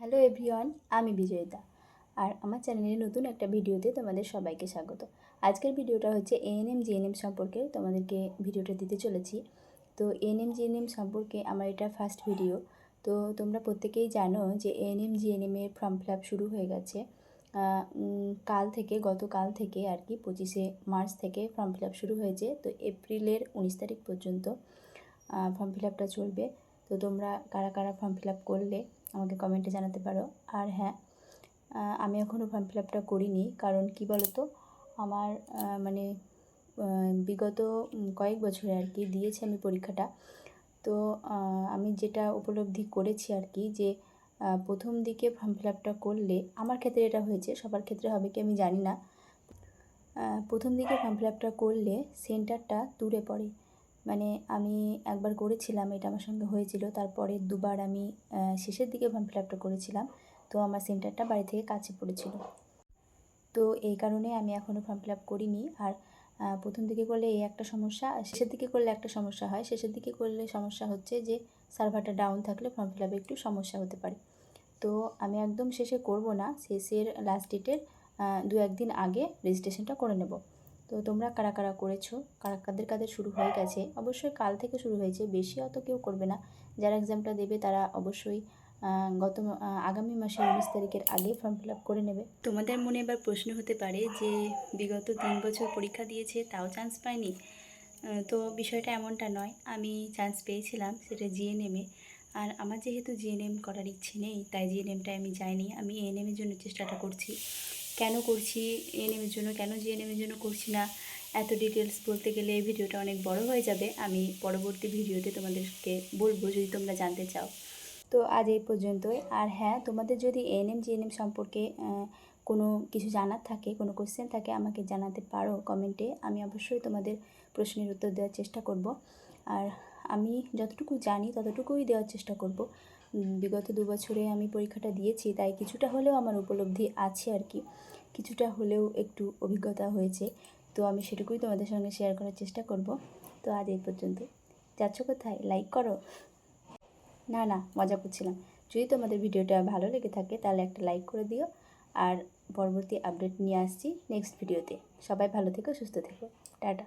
Hello everyone, আমি বিজয়িতা। আর আমার চ্যানেলের নতুন একটা ভিডিওতে তোমাদের সবাইকে স্বাগত। আজকের ভিডিওটা হচ্ছে এএনএম জিএনএম সম্পর্কে তোমাদেরকে ভিডিওটা দিতে চলেছি। তো এএনএম জিএনএম সম্পর্কে আমার এটা ফার্স্ট ভিডিও। তো তোমরা প্রত্যেকেই জানো যে এএনএম জিএনএমের ফর্ম ফিল আপ শুরু হয়ে গেছে গতকাল থেকে আর কি 25শে মার্চ থেকে ফর্ম ফিল আপ শুরু হয়েছে। তো এপ্রিলের 19 তারিখ পর্যন্ত ফর্ম ফিল আপটা চলবে। তো তোমরা কারা কারা ফর্ম ফিল আপ করলে আমাকে কমেন্টে জানাতে পারো। আর হ্যাঁ, আমি এখনও ফর্ম ফিল আপটা করিনি, কারণ কি বলো তো, আমার মানে বিগত কয়েক বছরে আর কি দিয়েছি আমি পরীক্ষাটা। তো আমি যেটা উপলব্ধি করেছি আর কি, যে প্রথম দিকে ফর্ম ফিল আপটা করলে, আমার ক্ষেত্রে এটা হয়েছে, সবার ক্ষেত্রে হবে কি আমি জানি না, প্রথম দিকে ফর্ম ফিল আপটা করলে সেন্টারটা দূরে পড়ে। মানে আমি একবার করেছিলাম, এটা আমার সঙ্গে হয়েছিল। তারপরে দুবার আমি শেষের দিকে ফর্ম ফিল আপটা করেছিলাম, তো আমার সেন্টারটা বাড়ি থেকে কাছে পড়েছিল। তো এই কারণে আমি এখনও ফর্ম ফিল আপ করিনি। আর প্রথম দিকে করলে এই একটা সমস্যা, শেষের দিকে করলে একটা সমস্যা হয়। শেষের দিকে করলে সমস্যা হচ্ছে যে সার্ভারটা ডাউন থাকলে ফর্ম ফিল আপে একটু সমস্যা হতে পারে। তো আমি একদম শেষে করব না, শেষের লাস্ট ডেটের 2-1 দিন আগে রেজিস্ট্রেশনটা করে নেব। তো তোমরা কারা কারা করেছো, কাদের কাদের শুরু হয়ে গেছে, অবশ্যই কাল থেকে শুরু হয়েছে, বেশি অত কেউ করবে না। যারা এক্সামটা দেবে তারা অবশ্যই আগামী মাসের 19 তারিখের আগে ফর্ম ফিল আপ করে নেবে। তোমাদের মনে এবার প্রশ্ন হতে পারে যে বিগত 3 বছর পরীক্ষা দিয়েছে তাও চান্স পায়নি। তো বিষয়টা এমনটা নয়, আমি চান্স পেয়েছিলাম, সেটা জিএনএমে। আর আমার যেহেতু জিএনএম করার ইচ্ছে নেই, তাই জিএনএমটায় আমি যাইনি। আমি এএনএমের জন্য চেষ্টাটা করছি। কেন করছি এএনএমের জন্য, কেন জিএনএমের জন্য করছি না, এত ডিটেলস বলতে গেলে এই ভিডিওটা অনেক বড় হয়ে যাবে। আমি পরবর্তী ভিডিওতে তোমাদেরকে বলবো, যদি তোমরা জানতে চাও। তো আজ এই পর্যন্তই। আর হ্যাঁ, তোমাদের যদি এএনএম জিএনএম সম্পর্কে কোনো কিছু জানার থাকে, কোনো কোশ্চেন থাকে, আমাকে জানাতে পারো কমেন্টে। আমি অবশ্যই তোমাদের প্রশ্নের উত্তর দেওয়ার চেষ্টা করব। আর আমি যতটুকু জানি ততটুকুই দেওয়ার চেষ্টা করব। বিগত 2 বছরে আমি পরীক্ষাটা দিয়েছি, তাই কিছুটা হলেও আমার উপলব্ধি আছে আর কি, কিছুটা হলেও একটু অভিজ্ঞতা হয়েছে। তো আমি সেটুকুই তোমাদের সঙ্গে শেয়ার করার চেষ্টা করব। তো আজ এই পর্যন্ত। যাচ্ছ কোথায়? লাইক করো। না না, মজা করছিলাম। যদি তোমাদের ভিডিওটা ভালো লেগে থাকে তাহলে একটা লাইক করে দিও। আর পরবর্তী আপডেট নিয়ে আসছি নেক্সট ভিডিওতে। সবাই ভালো থেকো, সুস্থ থেকো। টাটা।